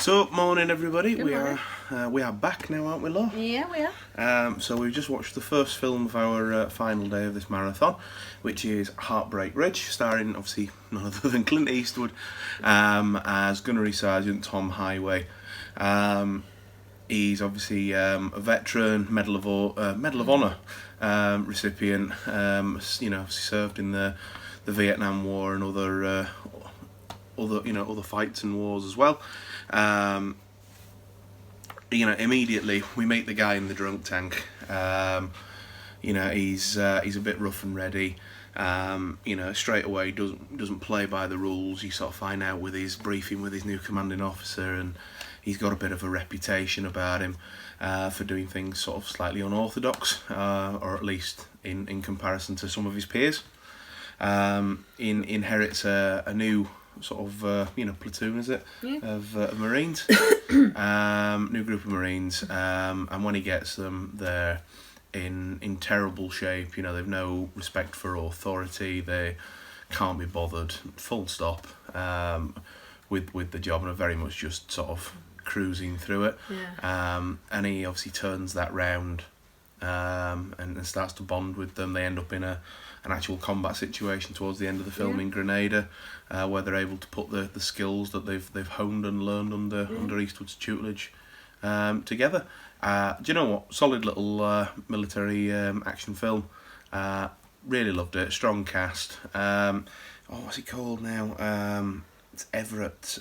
So, morning everybody. Good morning. We are back now, aren't we, Laura? Yeah, we are. So we've just watched the first film of our final day of this marathon, which is Heartbreak Ridge, starring obviously none other than Clint Eastwood as Gunnery Sergeant Tom Highway. He's obviously a veteran, Medal of Honor recipient. You know, served in the Vietnam War and other fights and wars as well. You know, immediately we meet the guy in the drunk tank. You know, he's a bit rough and ready. You know, straight away doesn't play by the rules. You sort of find out with his briefing with his new commanding officer, and he's got a bit of a reputation about him for doing things sort of slightly unorthodox, or at least in comparison to some of his peers. Inherits a new sort of platoon, is it? Yeah. Of Marines, new group of Marines, and when he gets them, they're in terrible shape. You know, they've no respect for authority. They can't be bothered. Full stop. With the job, and are very much just sort of cruising through it. Yeah. And he obviously turns that round, and starts to bond with them. They end up in an actual combat situation towards the end of the film in Grenada, where they're able to put the skills that they've honed and learned under Eastwood's tutelage together. Do you know what? Solid little military action film. Really loved it. Strong cast. What's he called now? It's Everett.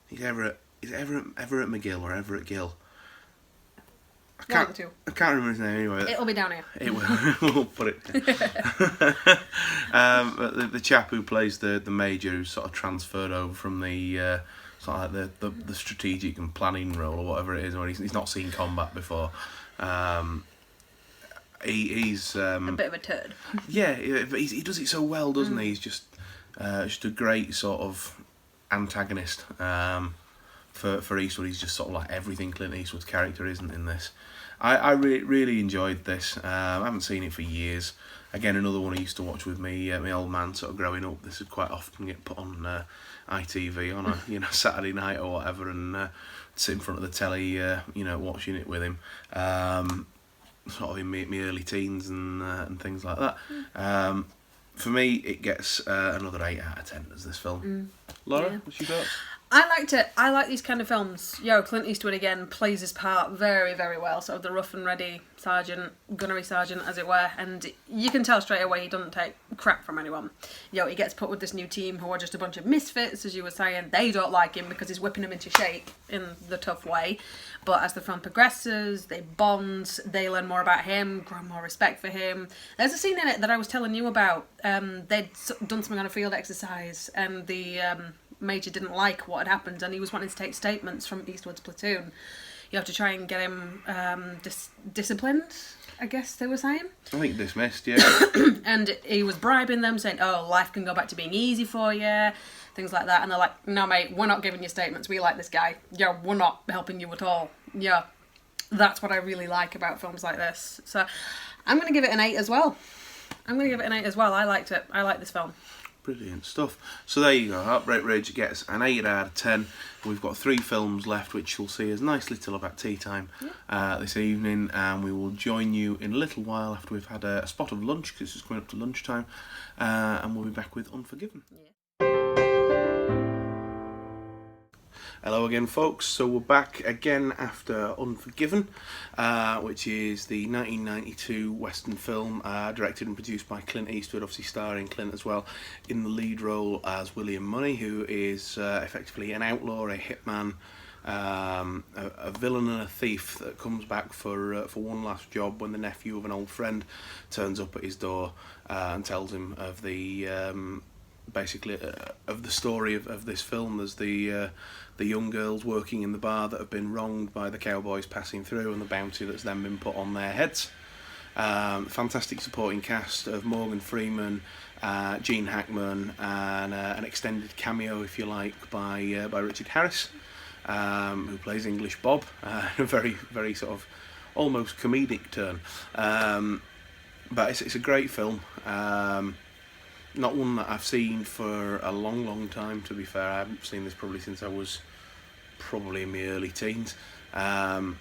He's Everett. Is it Everett McGill or Everett Gill? I can't remember his name anyway. It'll be down here. It will. We'll put it. The chap who plays the major, who's sort of transferred over from the sort of like the strategic and planning role or whatever it is, or he's not seen combat before. He's a bit of a turd. Yeah, but he does it so well, doesn't he? He's just a great sort of antagonist for Eastwood. He's just sort of like everything Clint Eastwood's character isn't in this. I really enjoyed this. I haven't seen it for years. Again, another one I used to watch with me, my old man, sort of growing up. This would quite often get put on ITV on a Saturday night or whatever, and sit in front of the telly, watching it with him. Sort of in my early teens and things like that. For me, it gets another 8 out of 10 as this film. Laura, what's your thoughts? I liked it. I like these kind of films. Clint Eastwood again plays his part very, very well. Sort of the rough and ready sergeant, gunnery sergeant, as it were. And you can tell straight away he doesn't take crap from anyone. He gets put with this new team who are just a bunch of misfits, as you were saying. They don't like him because he's whipping them into shape in the tough way. But as the film progresses, they bond, they learn more about him, grow more respect for him. There's a scene in it that I was telling you about. They'd done something on a field exercise, and the Major didn't like what had happened, and he was wanting to take statements from Eastwood's platoon. You have to try and get him disciplined, I guess they were saying. I think dismissed, yeah. And he was bribing them, saying, oh, life can go back to being easy for you, things like that. And they're like, no, mate, we're not giving you statements. We like this guy. We're not helping you at all. That's what I really like about films like this. So I'm going to give it an 8 as well. I liked it. I like this film. Brilliant stuff. So there you go. Heartbreak Ridge gets an 8 out of 10. We've got 3 films left, which you'll see as nicely till about tea time this evening, and we will join you in a little while after we've had a spot of lunch, because it's coming up to lunchtime, and we'll be back with Unforgiven. Hello again, folks. So we're back again after Unforgiven, which is the 1992 Western film directed and produced by Clint Eastwood, obviously starring Clint as well, in the lead role as William Money, who is effectively an outlaw, a hitman, a villain and a thief that comes back for one last job when the nephew of an old friend turns up at his door and tells him of the basically of the story of this film. There's the young girls working in the bar that have been wronged by the cowboys passing through, and the bounty that's then been put on their heads. Fantastic supporting cast of Morgan Freeman, Gene Hackman, and an extended cameo, if you like, by Richard Harris, who plays English Bob, in a very, very sort of almost comedic turn. But it's a great film. Not one that I've seen for a long, long time, to be fair. I haven't seen this probably since I was probably in my early teens. Again,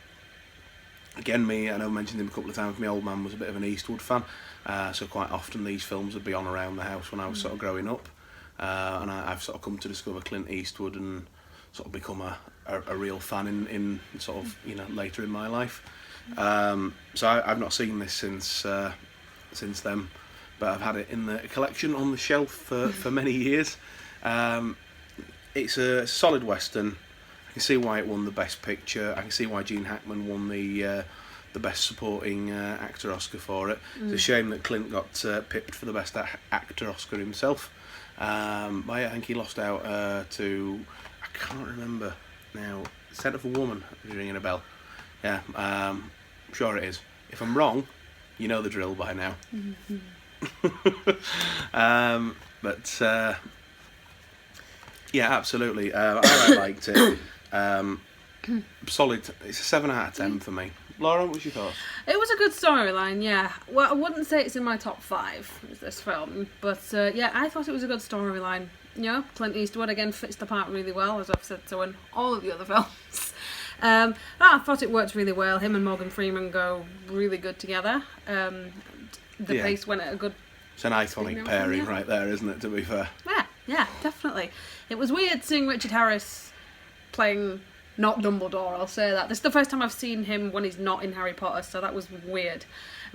I know I mentioned him a couple of times, my old man was a bit of an Eastwood fan, so quite often these films would be on around the house when I was sort of growing up. And I've sort of come to discover Clint Eastwood and sort of become a real fan in sort of, later in my life. So I've not seen this since then. But I've had it in the collection on the shelf for many years. It's a solid Western. I can see why it won the Best Picture. I can see why Gene Hackman won the Best Supporting Actor Oscar for it. It's a shame that Clint got pipped for the Best Actor Oscar himself. But I think he lost out to, I can't remember now, Scent of a Woman, is ringing a bell. Yeah, I'm sure it is. If I'm wrong, you know the drill by now. But yeah, absolutely. I liked it. Solid. It's a 7 out of 10 for me. Laura, what's your thoughts? It was a good storyline, yeah. Well, I wouldn't say it's in my top 5, this film, but yeah, I thought it was a good storyline. Clint Eastwood again fits the part really well, as I've said so in all of the other films. I thought it worked really well. Him and Morgan Freeman go really good together. The pace went at a good... It's an iconic pairing right there, isn't it, to be fair? Yeah, definitely. It was weird seeing Richard Harris playing not Dumbledore, I'll say that. This is the first time I've seen him when he's not in Harry Potter, so that was weird.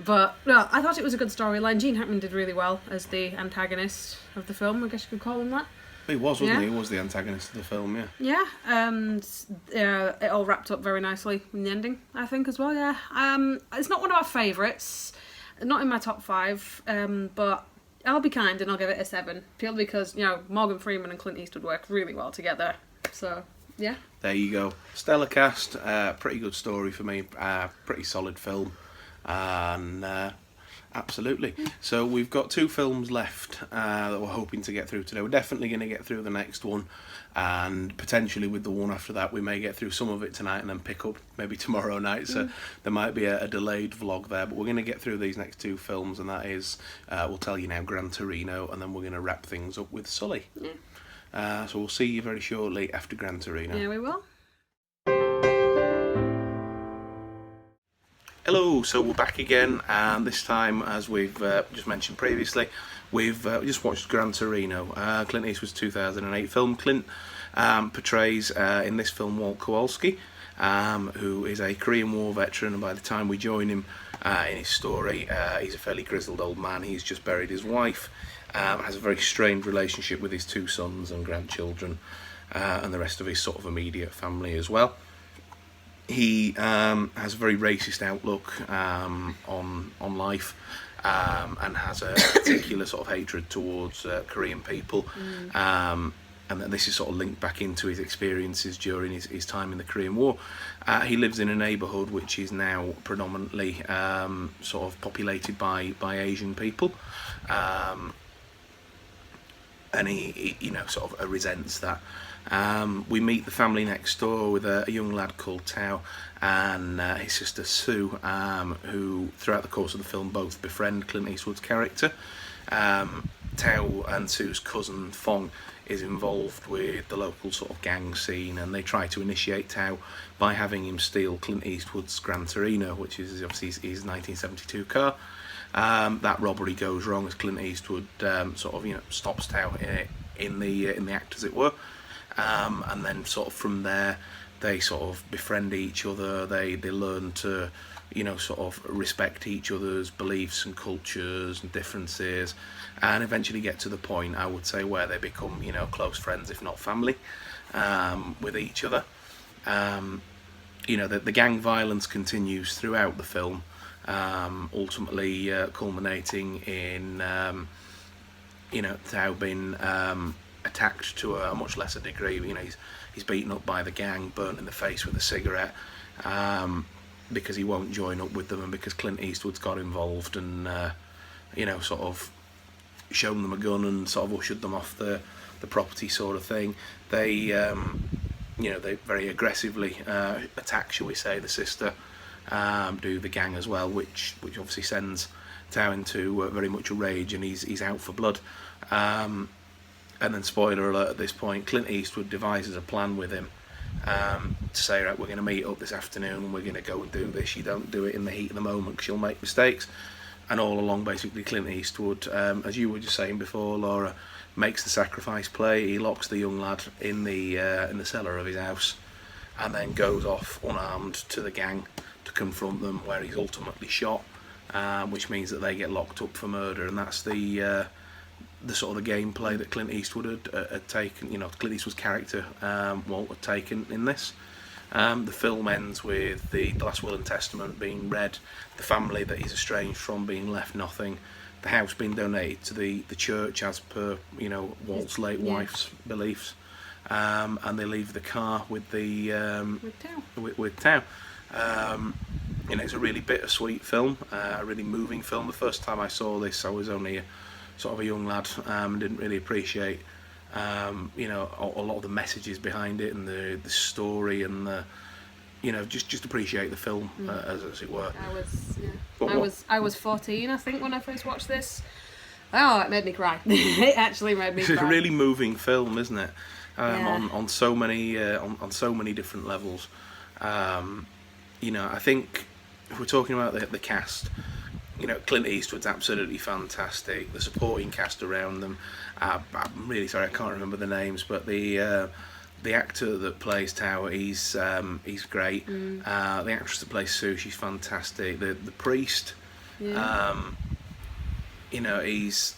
But no, I thought it was a good storyline. Gene Hackman did really well as the antagonist of the film, I guess you could call him that. He was, wasn't he? He was the antagonist of the film, yeah. Yeah, and it all wrapped up very nicely in the ending, I think, as well, yeah. It's not one of our favourites. Not in my top 5, but I'll be kind and I'll give it a 7. Purely because, Morgan Freeman and Clint Eastwood work really well together. So, yeah. There you go. Stellar cast, pretty good story for me, pretty solid film. And absolutely. So we've got 2 films left that we're hoping to get through today. We're definitely going to get through the next one. And potentially with the one after that we may get through some of it tonight and then pick up maybe tomorrow night, so there might be a delayed vlog there, but we're going to get through these next 2 films, and that is we'll tell you now, Gran Torino, and then we're going to wrap things up with Sully. So we'll see you very shortly after Gran Torino. Yeah, we will. Hello, so we're back again, and this time, as we've just mentioned previously, we've just watched Gran Torino, Clint Eastwood's 2008 film. Clint portrays in this film Walt Kowalski, who is a Korean War veteran, and by the time we join him in his story, he's a fairly grizzled old man. He's just buried his wife, has a very strained relationship with his 2 sons and grandchildren, and the rest of his sort of immediate family as well. He has a very racist outlook on life, and has a particular sort of hatred towards Korean people. And then this is sort of linked back into his experiences during his time in the Korean War. He lives in a neighbourhood which is now predominantly sort of populated by Asian people, and he sort of resents that. We meet the family next door with a young lad called Tao and his sister Sue, who throughout the course of the film both befriend Clint Eastwood's character. Tao and Sue's cousin Fong is involved with the local sort of gang scene, and they try to initiate Tao by having him steal Clint Eastwood's Gran Torino, which is obviously his 1972 car. That robbery goes wrong as Clint Eastwood stops Tao in the act, as it were. And then sort of from there they sort of befriend each other. They learn to sort of respect each other's beliefs and cultures and differences, and eventually get to the point, I would say, where they become close friends, if not family, with each other. The gang violence continues throughout the film, ultimately culminating in Tao being attacked to a much lesser degree. He's beaten up by the gang, burnt in the face with a cigarette, because he won't join up with them, and because Clint Eastwood's got involved and sort of shown them a gun and sort of ushered them off the property, sort of thing. They they very aggressively attack, shall we say, the sister, do the gang as well, which obviously sends Tao into very much a rage, and he's out for blood. And then, spoiler alert at this point, Clint Eastwood devises a plan with him to say, right, we're going to meet up this afternoon and we're going to go and do this. You don't do it in the heat of the moment because you'll make mistakes. And all along, basically, Clint Eastwood, as you were just saying before, Laura, makes the sacrifice play. He locks the young lad in the cellar of his house, and then goes off unarmed to the gang to confront them, where he's ultimately shot, which means that they get locked up for murder. And that's the sort of the gameplay that Clint Eastwood had taken. Clint Eastwood's character, Walt, had taken in this. The film ends with the last will and testament being read, the family that he's estranged from being left nothing, the house being donated to the church as per Walt's late wife's beliefs, and they leave the car with Tao. It's a really bittersweet film, a really moving film. The first time I saw this, I was only a young lad, and didn't really appreciate a lot of the messages behind it and the story, and the just appreciate the film as it were. I was 14, I think, when I first watched this. Oh, it made me cry. It actually made me cry. It's a really moving film, isn't it? On so many different levels. I think if we're talking about the cast, Clint Eastwood's absolutely fantastic. The supporting cast around them, I'm really sorry, I can't remember the names, but the actor that plays Tao, he's great. The actress that plays Sue, she's fantastic. The priest, he's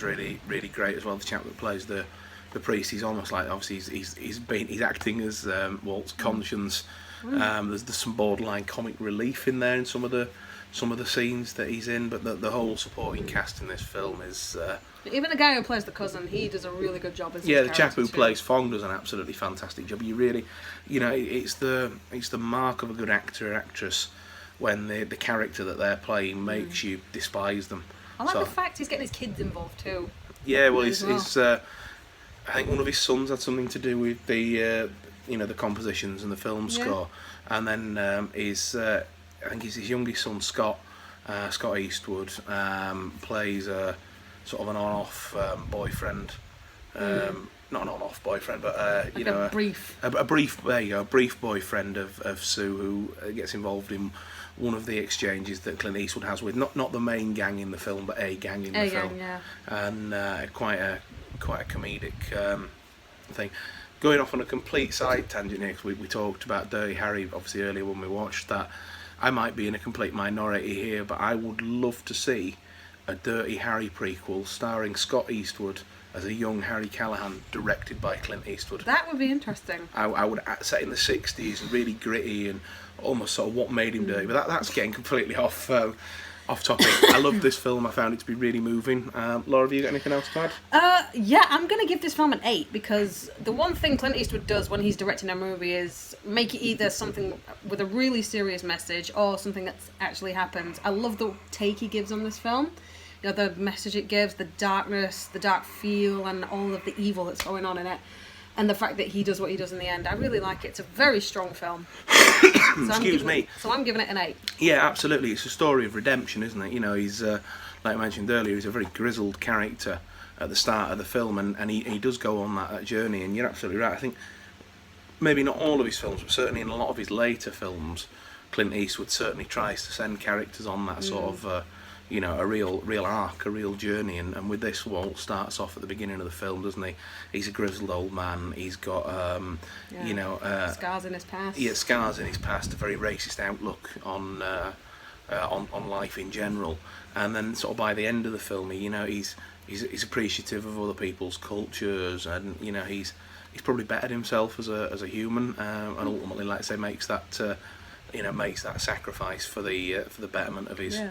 really, really great as well. The chap that plays the priest, he's almost like, obviously he's acting as Walt's conscience. There's some borderline comic relief in there in some of the scenes that he's in, but the whole supporting cast in this film is even the guy who plays the cousin, he does a really good job as the chap who plays Fong does an absolutely fantastic job. You really, it's the mark of a good actor or actress when the character that they're playing makes you despise them. I like the fact he's getting his kids involved too. Yeah, well, he's I think one of his sons had something to do with the the compositions and the film score, and then I think his youngest son, Scott Eastwood, plays a sort of an on-off boyfriend. Not an on-off boyfriend, but a brief boyfriend of Sue, who gets involved in one of the exchanges that Clint Eastwood has with not the main gang in the film, but a gang in the film, and quite a comedic thing. going off on a complete side tangent here, 'cause we talked about Dirty Harry obviously earlier when we watched that. I might be in a complete minority here, but I would love to see a Dirty Harry prequel starring Scott Eastwood as a young Harry Callahan, directed by Clint Eastwood. That would be interesting. I would set in the 60s, really gritty and almost sort of what made him dirty. But that's getting completely off topic. I loved this film. I found it to be really moving. Laura, have you got anything else to add? Yeah, I'm going to give this film an 8 because the one thing Clint Eastwood does when he's directing a movie is make it either something with a really serious message or something that's actually happened. I love the take he gives on this film. You know, the message it gives, the darkness, the dark feel, and all of the evil that's going on in it. And the fact that he does what he does in the end. I really like it. It's a very strong film. Excuse me. So I'm giving it an 8. Yeah, absolutely. It's a story of redemption, isn't it? You know, he's, like I mentioned earlier, he's a very grizzled character at the start of the film, and he does go on that journey, and you're absolutely right. I think maybe not all of his films, but certainly in a lot of his later films, Clint Eastwood certainly tries to send characters on that sort of... you know, a real arc, a real journey, and with this, Walt starts off at the beginning of the film, doesn't he? He's a grizzled old man. He's got, you know, scars in his past. Yeah, scars in his past. A very racist outlook on life in general. And then, sort of by the end of the film, you know, he's appreciative of other people's cultures, and you know, he's probably bettered himself as a human, and ultimately, like I say, makes that sacrifice for the betterment of his. Yeah.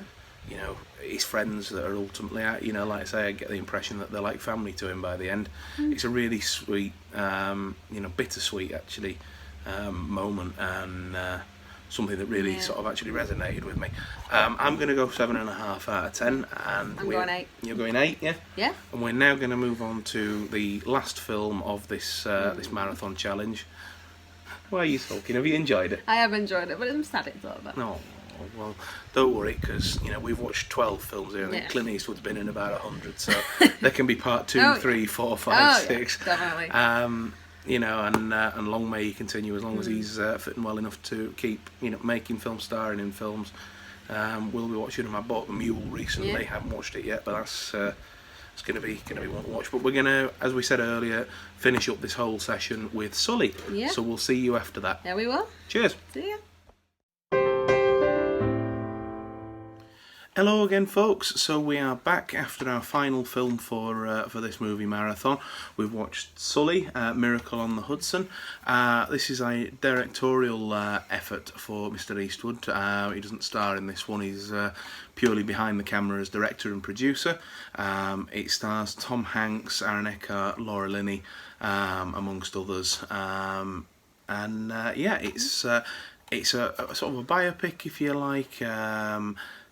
You know, his friends that are ultimately, you know, like I say, I get the impression that they're like family to him by the end. It's a really sweet, you know, bittersweet actually moment, and something that really sort of actually resonated with me. I'm going to go 7.5 out of 10, and I'm going 8. You're going 8, yeah? Yeah. And we're now going to move on to the last film of this this marathon challenge. Why are you talking? Have you enjoyed it? I have enjoyed it, but I'm sad it's over. No. Well, don't worry, because you know we've watched 12 films here. I think Clint Eastwood's been in about 100, so there can be part 2, 3, 4, 5, 6. Yeah, definitely. You know, and long may he continue as long as he's fitting well enough to keep, you know, making films, starring in films. We'll be watching him. I bought The Mule recently. Yeah. Haven't watched it yet, but that's it's going to be one to watch. But we're going to, as we said earlier, finish up this whole session with Sully. Yeah. So we'll see you after that. Yeah, we will. Cheers. See ya. Hello again, folks. So we are back after our final film for this movie marathon. We've watched Sully, Miracle on the Hudson. This is a directorial effort for Mr. Eastwood. He doesn't star in this one. He's purely behind the camera as director and producer. It stars Tom Hanks, Aaron Eckhart, Laura Linney, amongst others. Yeah, it's a sort of a biopic, if you like.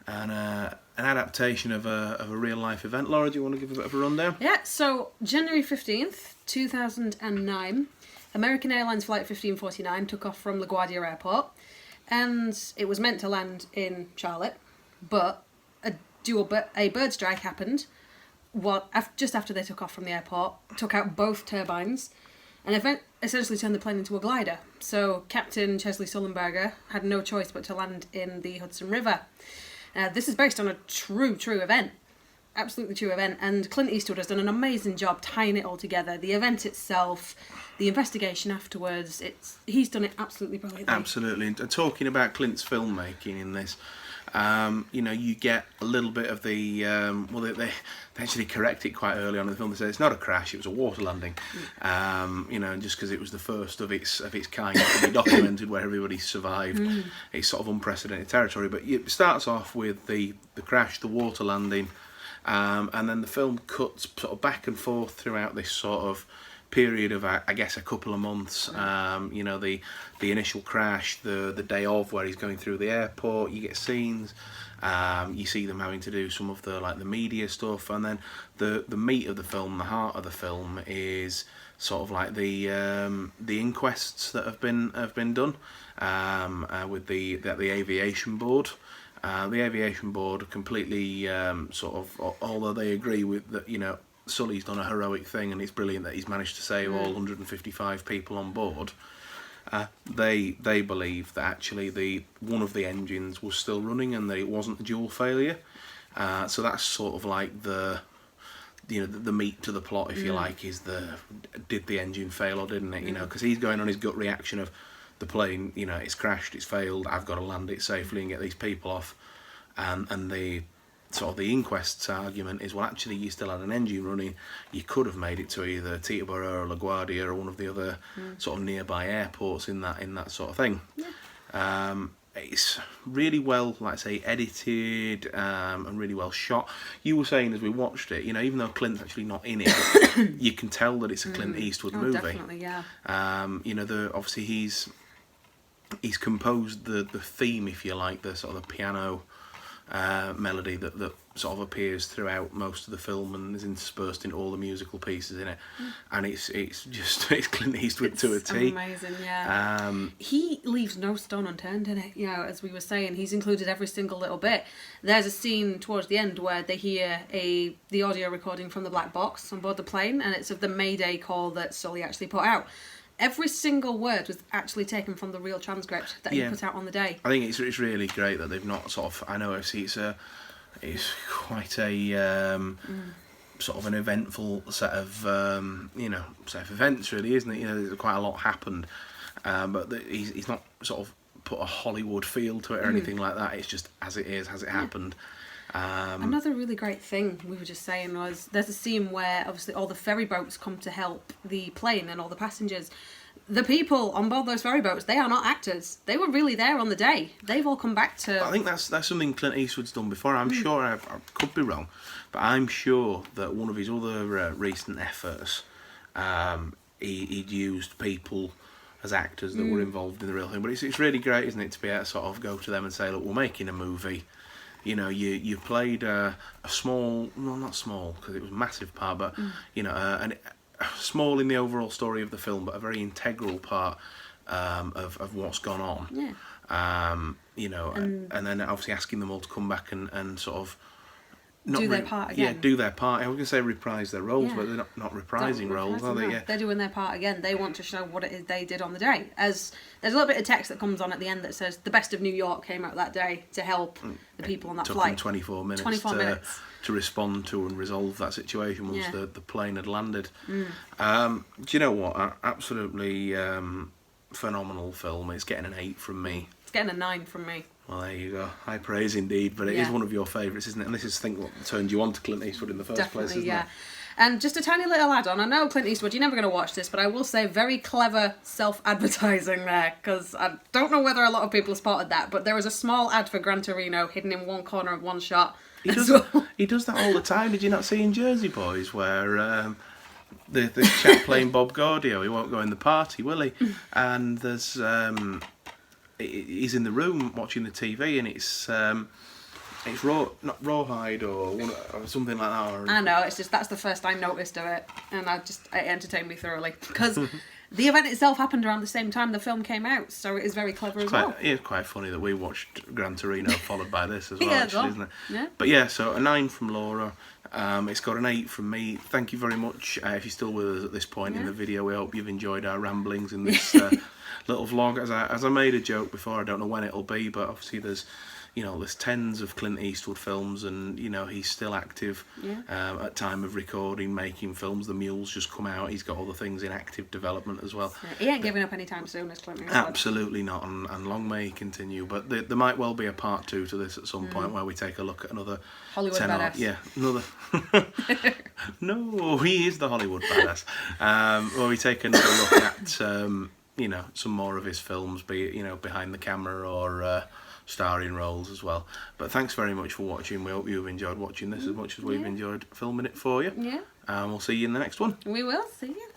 And an adaptation of a real life event. Laura, do you want to give a bit of a rundown? Yeah, so January 15th, 2009, American Airlines Flight 1549 took off from LaGuardia Airport, and it was meant to land in Charlotte, but a bird strike happened just after they took off from the airport, took out both turbines, and essentially turned the plane into a glider. So Captain Chesley Sullenberger had no choice but to land in the Hudson River. This is based on a true event, absolutely true event, and Clint Eastwood has done an amazing job tying it all together. The event itself, the investigation afterwards, he's done it absolutely brilliantly. Absolutely, and talking about Clint's filmmaking in this, you know, you get a little bit of the they actually correct it quite early on in the film. They say it's not a crash, it was a water landing. You know, just because it was the first of its kind to be documented, where everybody survived. It's sort of unprecedented territory. But it starts off with the crash, the water landing, and then the film cuts sort of back and forth throughout this sort of period of, I guess, a couple of months. You know, the initial crash, the day of, where he's going through the airport. You get scenes. You see them having to do some of the media stuff, and then the meat of the film, the heart of the film, is sort of like the inquests that have been done with the aviation board. The aviation board completely sort of, although they agree with that, you know, Sully's done a heroic thing and it's brilliant that he's managed to save all 155 people on board. They believe that actually one of the engines was still running and that it wasn't a dual failure. So that's sort of like the the meat to the plot, if you like, is did the engine fail or didn't it? You know, because he's going on his gut reaction of the plane. You know, it's crashed, it's failed. I've got to land it safely and get these people off. And the sort of the inquest's argument is, well, actually, you still had an engine running. You could have made it to either Teterboro or LaGuardia or one of the other sort of nearby airports in that sort of thing. Yeah. It's really well, like I say, edited and really well shot. You were saying as we watched it, you know, even though Clint's actually not in it, you can tell that it's a Clint Eastwood movie. Definitely, yeah. You know, obviously he's composed the theme, if you like, the sort of the piano melody that sort of appears throughout most of the film and is interspersed in all the musical pieces in it, and it's Clint Eastwood to a T. Amazing, yeah. He leaves no stone unturned in it. You know, as we were saying, he's included every single little bit. There's a scene towards the end where they hear the audio recording from the black box on board the plane, and it's of the Mayday call that Sully actually put out. Every single word was actually taken from the real transcript that he put out on the day. I think it's really great that they've not sort of. I know it's quite a sort of an eventful set of events, really, isn't it? You know, quite a lot happened, but he's not sort of put a Hollywood feel to it or anything like that. It's just as it is, as it happened. Another really great thing we were just saying was there's a scene where obviously all the ferry boats come to help the plane and all the passengers. The people on board those ferry boats, they are not actors. They were really there on the day. They've all come back to... I think that's something Clint Eastwood's done before. I'm sure, I could be wrong, but I'm sure that one of his other recent efforts, he'd used people as actors that were involved in the real thing. But it's really great, isn't it, to be able to sort of go to them and say, look, we're making a movie. You know, you played a small, well, not small because it was a massive part, but you know, small in the overall story of the film, but a very integral part of what's gone on. Yeah. You know, and then obviously asking them all to come back and sort of do their part again. Yeah, do their part. I was going to say reprise their roles, but they're not reprising roles, are they? No. Yeah. They're doing their part again. They want to show what it is they did on the day. As there's a little bit of text that comes on at the end that says the best of New York came out that day to help the people on that flight. It took them 24 minutes to respond to and resolve that situation once the plane had landed. Do you know what? Absolutely phenomenal film. It's getting an 8 from me. It's getting a 9 from me. Well, there you go. High praise indeed, but it is one of your favourites, isn't it? And this is, I think, what turned you on to Clint Eastwood in the first place, isn't it? And just a tiny little add-on. I know, Clint Eastwood, you're never going to watch this, but I will say very clever self-advertising there, because I don't know whether a lot of people spotted that, but there was a small ad for Gran Torino hidden in one corner of one shot. He does that all the time. Did you not see in Jersey Boys where the chap playing Bob Gaudio, he won't go in the party, will he? And there's... he's in the room watching the TV, and it's not Rawhide or something like that. I know, it's just that's the first I noticed of it, and it entertained me thoroughly because the event itself happened around the same time the film came out, so it is very clever as well. It's quite funny that we watched Gran Torino followed by this as well, actually, isn't it? Yeah. But yeah, so a 9 from Laura. It's got an 8 from me. Thank you very much. If you're still with us at this point in the video, we hope you've enjoyed our ramblings in this little vlog. As I made a joke before, I don't know when it'll be, but obviously there's tens of Clint Eastwood films, and he's still active at time of recording, making films. The Mule's just come out. He's got other things in active development as well. He ain't giving up anytime soon, as Clint Eastwood. Absolutely not, and long may he continue. But there might well be a part 2 to this at some point where we take a look at another Hollywood badass. Yeah, another. No, he is the Hollywood badass. Where we take another look at some more of his films, be it behind the camera or starring roles as well. But thanks very much for watching. We hope you've enjoyed watching this as much as we've enjoyed filming it for you. Yeah. And we'll see you in the next one. We will see you.